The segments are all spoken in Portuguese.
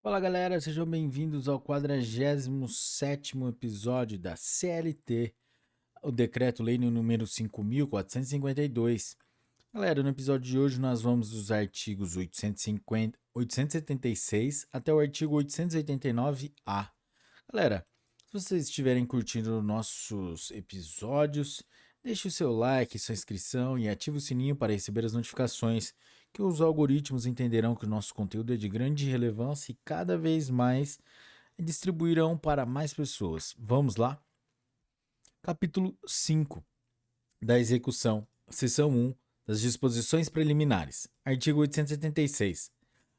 Fala galera, sejam bem-vindos ao 47º episódio da CLT, o Decreto-Lei número 5.452. Galera, no episódio de hoje nós vamos dos artigos 850, 876 até o artigo 889-A. Galera, se vocês estiverem curtindo nossos episódios, deixe o seu like, sua inscrição e ative o sininho para receber as notificações, que os algoritmos entenderão que o nosso conteúdo é de grande relevância e cada vez mais distribuirão para mais pessoas. Vamos lá? Capítulo 5 da execução, seção 1 das disposições preliminares. Artigo 876.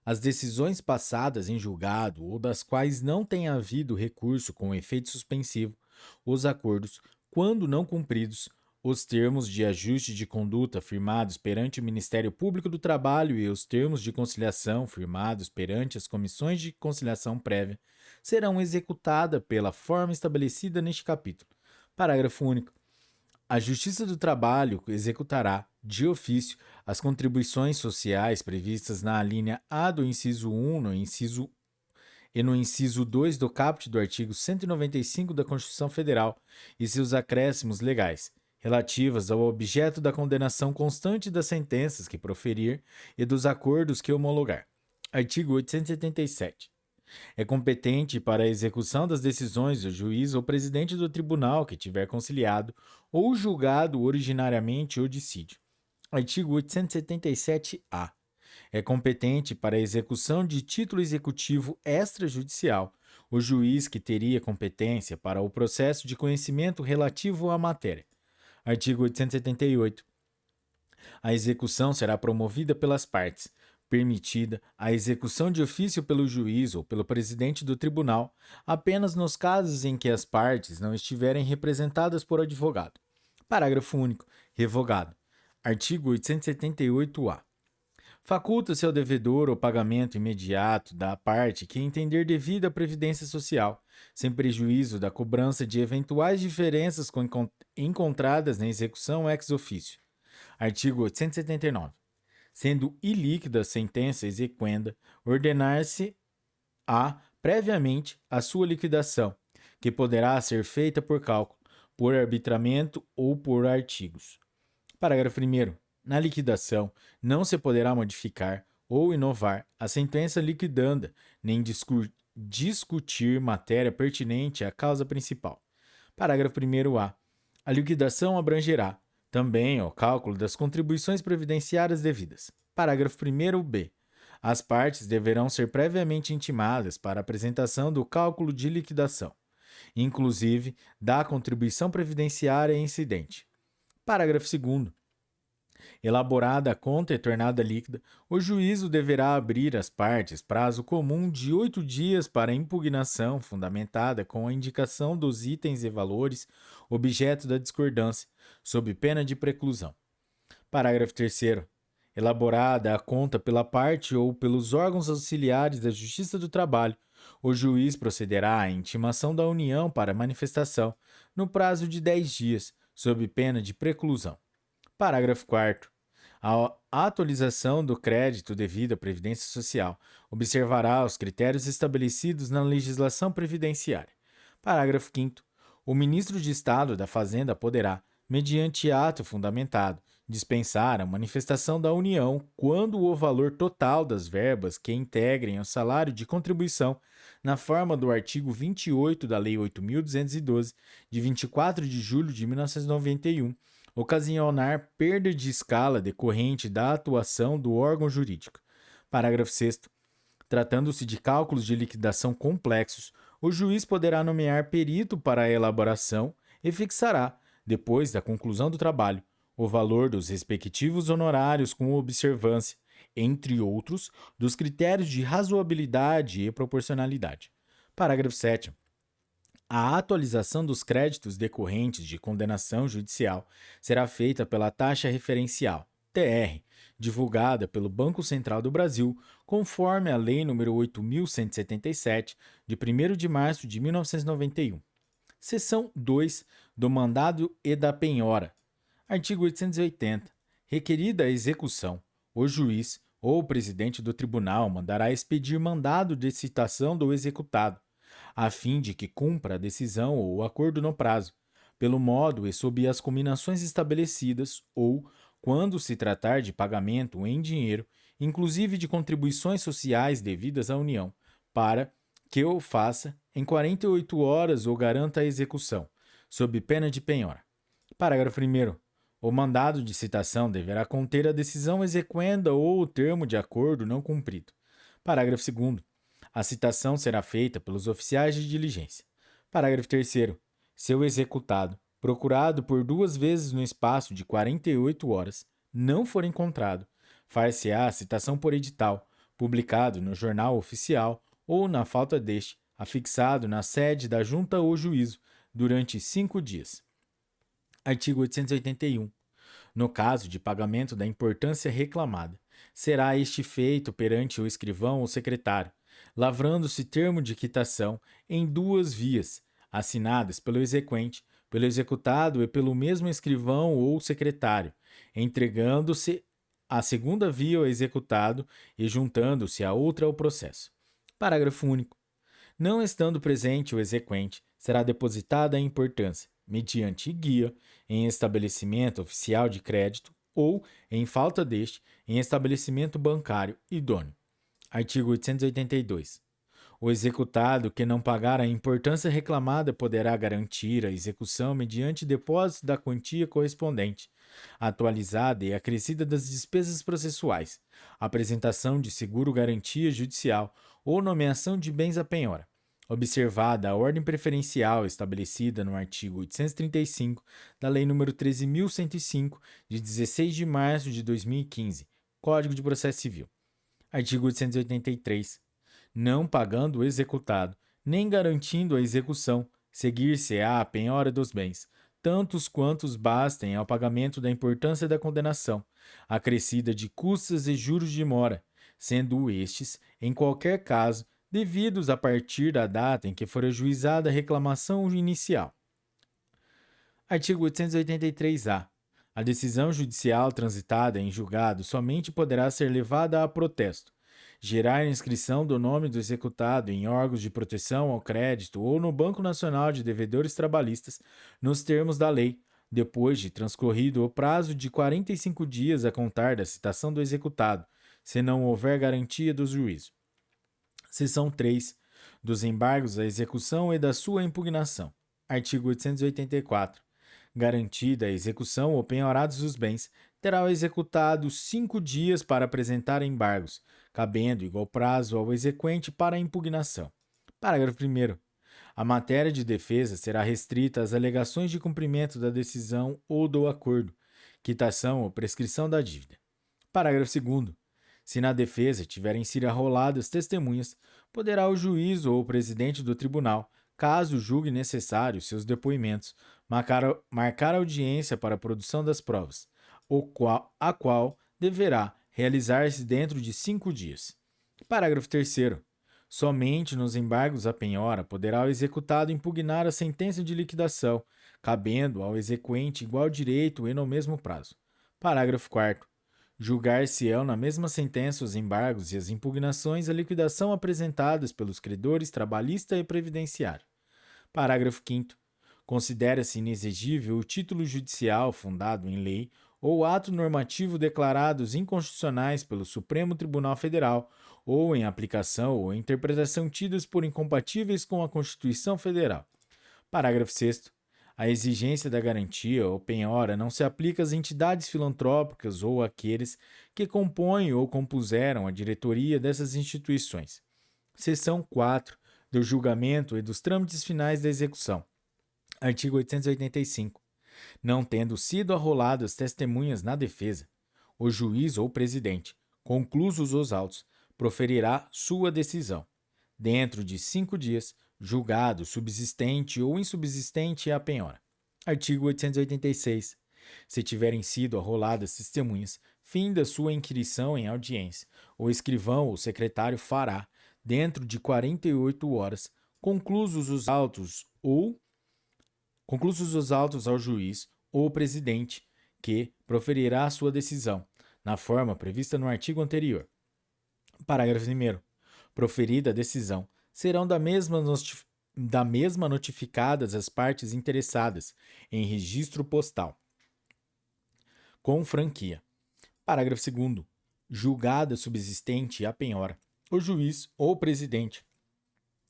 As decisões passadas em julgado ou das quais não tenha havido recurso com efeito suspensivo, os acordos, quando não cumpridos, os termos de ajuste de conduta firmados perante o Ministério Público do Trabalho e os termos de conciliação firmados perante as comissões de conciliação prévia, serão executadas pela forma estabelecida neste capítulo. Parágrafo único. A Justiça do Trabalho executará, de ofício, as contribuições sociais previstas na alínea A do inciso 1 no inciso 2 do caput do artigo 195 da Constituição Federal e seus acréscimos legais, relativas ao objeto da condenação constante das sentenças que proferir e dos acordos que homologar. Artigo 877. É competente para a execução das decisões o juiz ou presidente do tribunal que tiver conciliado ou julgado originariamente o dissídio. Artigo 877-A. É competente para a execução de título executivo extrajudicial o juiz que teria competência para o processo de conhecimento relativo à matéria. Artigo 878. A execução será promovida pelas partes, permitida a execução de ofício pelo juiz ou pelo presidente do tribunal, apenas nos casos em que as partes não estiverem representadas por advogado. Parágrafo único. Revogado. Artigo 878-A. Faculta-se ao devedor o pagamento imediato da parte que entender devida à previdência social, sem prejuízo da cobrança de eventuais diferenças encontradas na execução ex officio. Artigo 879. Sendo ilíquida a sentença exequenda, ordenar-se-á previamente a sua liquidação, que poderá ser feita por cálculo, por arbitramento ou por artigos. Parágrafo 1º. Na liquidação, não se poderá modificar ou inovar a sentença liquidanda, nem discutir matéria pertinente à causa principal. Parágrafo 1º-A. A liquidação abrangerá também o cálculo das contribuições previdenciárias devidas. Parágrafo 1º-B. As partes deverão ser previamente intimadas para a apresentação do cálculo de liquidação, inclusive da contribuição previdenciária incidente. Parágrafo 2º. Elaborada a conta e tornada líquida, o juízo deverá abrir às partes prazo comum de 8 dias para impugnação fundamentada com a indicação dos itens e valores objeto da discordância, sob pena de preclusão. Parágrafo 3º. Elaborada a conta pela parte ou pelos órgãos auxiliares da Justiça do Trabalho, o juiz procederá à intimação da União para manifestação, no prazo de 10 dias, sob pena de preclusão. Parágrafo 4º. A atualização do crédito devido à Previdência Social observará os critérios estabelecidos na legislação previdenciária. Parágrafo 5º. O ministro de Estado da Fazenda poderá, mediante ato fundamentado, dispensar a manifestação da União quando o valor total das verbas que integrem o salário de contribuição, na forma do artigo 28 da Lei 8.212, de 24 de julho de 1991, ocasionar perda de escala decorrente da atuação do órgão jurídico. Parágrafo 6º. Tratando-se de cálculos de liquidação complexos, o juiz poderá nomear perito para a elaboração e fixará, depois da conclusão do trabalho, o valor dos respectivos honorários com observância, entre outros, dos critérios de razoabilidade e proporcionalidade. Parágrafo 7º. A atualização dos créditos decorrentes de condenação judicial será feita pela taxa referencial, TR, divulgada pelo Banco Central do Brasil, conforme a Lei nº 8.177, de 1º de março de 1991. Seção 2 do mandado e da penhora. Artigo 880. Requerida a execução, o juiz, ou o presidente do tribunal mandará expedir mandado de citação do executado, a fim de que cumpra a decisão ou o acordo no prazo, pelo modo e sob as combinações estabelecidas, ou, quando se tratar de pagamento em dinheiro, inclusive de contribuições sociais devidas à União, para que o faça em 48 horas ou garanta a execução, sob pena de penhora. Parágrafo 1º. O mandado de citação deverá conter a decisão exequenda ou o termo de acordo não cumprido. Parágrafo 2º. A citação será feita pelos oficiais de diligência. Parágrafo 3º. Seu executado, procurado por 2 vezes no espaço de 48 horas, não for encontrado, far-se-á a citação por edital, publicado no Jornal Oficial ou, na falta deste, afixado na sede da junta ou juízo, durante 5 dias. Artigo 881. No caso de pagamento da importância reclamada, será este feito perante o escrivão ou secretário, lavrando-se termo de quitação em 2 vias, assinadas pelo exequente, pelo executado e pelo mesmo escrivão ou secretário, entregando-se a segunda via ao executado e juntando-se a outra ao processo. Parágrafo único. Não estando presente o exequente, será depositada a importância, mediante guia, em estabelecimento oficial de crédito ou, em falta deste, em estabelecimento bancário idôneo. Artigo 882. O executado que não pagar a importância reclamada poderá garantir a execução mediante depósito da quantia correspondente, atualizada e acrescida das despesas processuais, apresentação de seguro-garantia judicial ou nomeação de bens à penhora, observada a ordem preferencial estabelecida no artigo 835 da Lei nº 13.105, de 16 de março de 2015, Código de Processo Civil. Artigo 883. Não pagando o executado, nem garantindo a execução, seguir-se-á a penhora dos bens, tantos quantos bastem ao pagamento da importância da condenação, acrescida de custas e juros de mora, sendo estes, em qualquer caso, devidos a partir da data em que for ajuizada a reclamação inicial. Artigo 883-A. A decisão judicial transitada em julgado somente poderá ser levada a protesto, gerar inscrição do nome do executado em órgãos de proteção ao crédito ou no Banco Nacional de Devedores Trabalhistas, nos termos da lei, depois de transcorrido o prazo de 45 dias a contar da citação do executado, se não houver garantia do juízo. Seção 3. Dos embargos à execução e da sua impugnação. Artigo 884. Garantida a execução ou penhorados os bens, terá o executado 5 dias para apresentar embargos, cabendo igual prazo ao exequente para a impugnação. Parágrafo 1º. A matéria de defesa será restrita às alegações de cumprimento da decisão ou do acordo, quitação ou prescrição da dívida. Parágrafo 2º. Se na defesa tiverem sido arroladas testemunhas, poderá o juiz ou o presidente do tribunal, caso julgue necessário seus depoimentos, marcar audiência para a produção das provas, a qual deverá realizar-se dentro de 5 dias. Parágrafo 3º. Somente nos embargos à penhora poderá o executado impugnar a sentença de liquidação, cabendo ao exequente igual direito e no mesmo prazo. Parágrafo 4º. Julgar-se-ão na mesma sentença os embargos e as impugnações à liquidação apresentadas pelos credores trabalhista e previdenciário. Parágrafo 5º. Considera-se inexigível o título judicial fundado em lei ou ato normativo declarados inconstitucionais pelo Supremo Tribunal Federal ou em aplicação ou interpretação tidas por incompatíveis com a Constituição Federal. Parágrafo 6º. A exigência da garantia ou penhora não se aplica às entidades filantrópicas ou àqueles que compõem ou compuseram a diretoria dessas instituições. Seção 4. Do julgamento e dos trâmites finais da execução. Artigo 885. Não tendo sido arroladas testemunhas na defesa, o juiz ou presidente, conclusos os autos, proferirá sua decisão. Dentro de 5 dias, julgado subsistente ou insubsistente a penhora. Artigo 886. Se tiverem sido arroladas testemunhas, fim da sua inquirição em audiência, o escrivão ou secretário fará, dentro de 48 horas, conclusos os autos ao juiz ou presidente, que proferirá sua decisão, na forma prevista no artigo anterior. Parágrafo 1º. Proferida a decisão, serão da mesma notificadas as partes interessadas em registro postal, com franquia. Parágrafo 2º. Julgada subsistente a penhora, o juiz ou presidente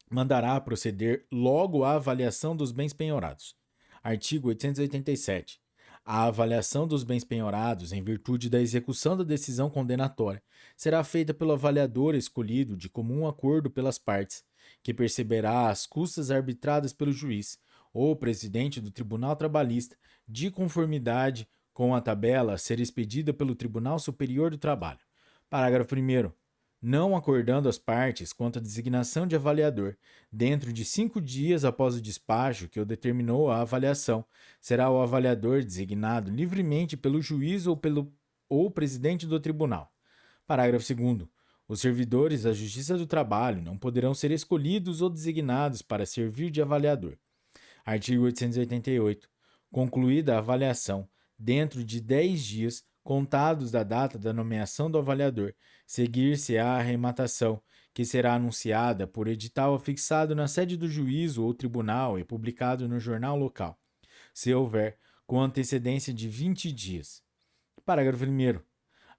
mandará proceder logo à avaliação dos bens penhorados. Artigo 887. A avaliação dos bens penhorados, em virtude da execução da decisão condenatória, será feita pelo avaliador escolhido de comum acordo pelas partes, que perceberá as custas arbitradas pelo juiz ou presidente do Tribunal Trabalhista, de conformidade com a tabela a ser expedida pelo Tribunal Superior do Trabalho. Parágrafo 1º. Não acordando as partes quanto à designação de avaliador, dentro de 5 dias após o despacho que o determinou a avaliação, será o avaliador designado livremente pelo juiz ou presidente do tribunal. Parágrafo 2º. Os servidores da Justiça do Trabalho não poderão ser escolhidos ou designados para servir de avaliador. Artigo 888. Concluída a avaliação, dentro de 10 dias, contados da data da nomeação do avaliador, seguir-se-á a arrematação, que será anunciada por edital afixado na sede do juízo ou tribunal e publicado no jornal local, se houver, com antecedência de 20 dias. Parágrafo 1º.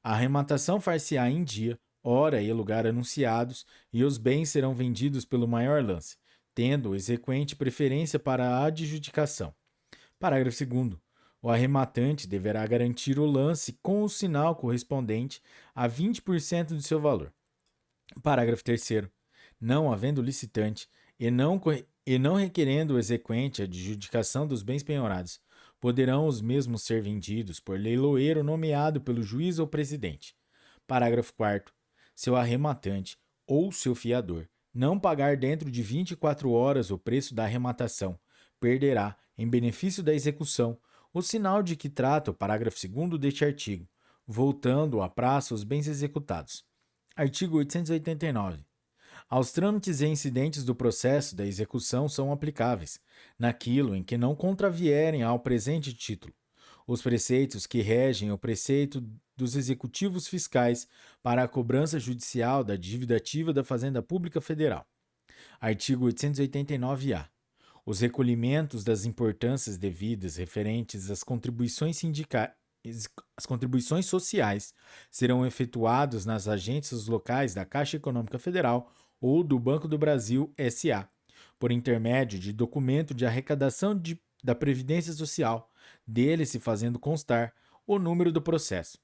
A arrematação far-se-á em dia, hora e lugar anunciados, e os bens serão vendidos pelo maior lance, tendo o exequente preferência para a adjudicação. Parágrafo 2º. O arrematante deverá garantir o lance com o sinal correspondente a 20% do seu valor. Parágrafo 3º. Não havendo licitante e não requerendo o exequente a adjudicação dos bens penhorados, poderão os mesmos ser vendidos por leiloeiro nomeado pelo juiz ou presidente. Parágrafo 4º. Se o arrematante ou seu fiador não pagar dentro de 24 horas o preço da arrematação, perderá, em benefício da execução, o sinal de que trata o parágrafo 2º deste artigo, voltando à praça os bens executados. Artigo 889. Aos trâmites e incidentes do processo da execução são aplicáveis, naquilo em que não contravierem ao presente título, os preceitos que regem o preceito dos executivos fiscais para a cobrança judicial da dívida ativa da Fazenda Pública Federal. Artigo 889-A. Os recolhimentos das importâncias devidas referentes às contribuições as contribuições sociais serão efetuados nas agências locais da Caixa Econômica Federal ou do Banco do Brasil S.A., por intermédio de documento de arrecadação da Previdência Social, dele se fazendo constar o número do processo.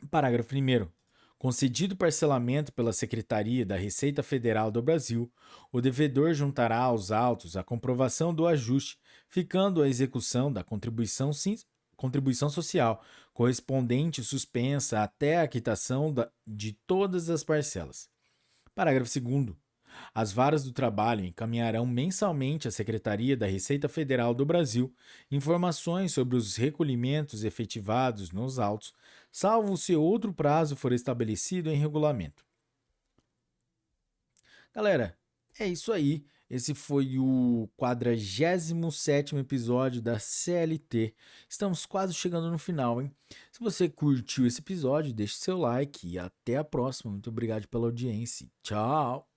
Parágrafo 1º. Concedido parcelamento pela Secretaria da Receita Federal do Brasil, o devedor juntará aos autos a comprovação do ajuste, ficando a execução da contribuição social correspondente suspensa até a quitação de todas as parcelas. Parágrafo 2º. As varas do trabalho encaminharão mensalmente à Secretaria da Receita Federal do Brasil informações sobre os recolhimentos efetivados nos autos, salvo se outro prazo for estabelecido em regulamento. Galera, é isso aí. Esse foi o 47º episódio da CLT. Estamos quase chegando no final, hein? Se você curtiu esse episódio, deixe seu like e até a próxima. Muito obrigado pela audiência. Tchau!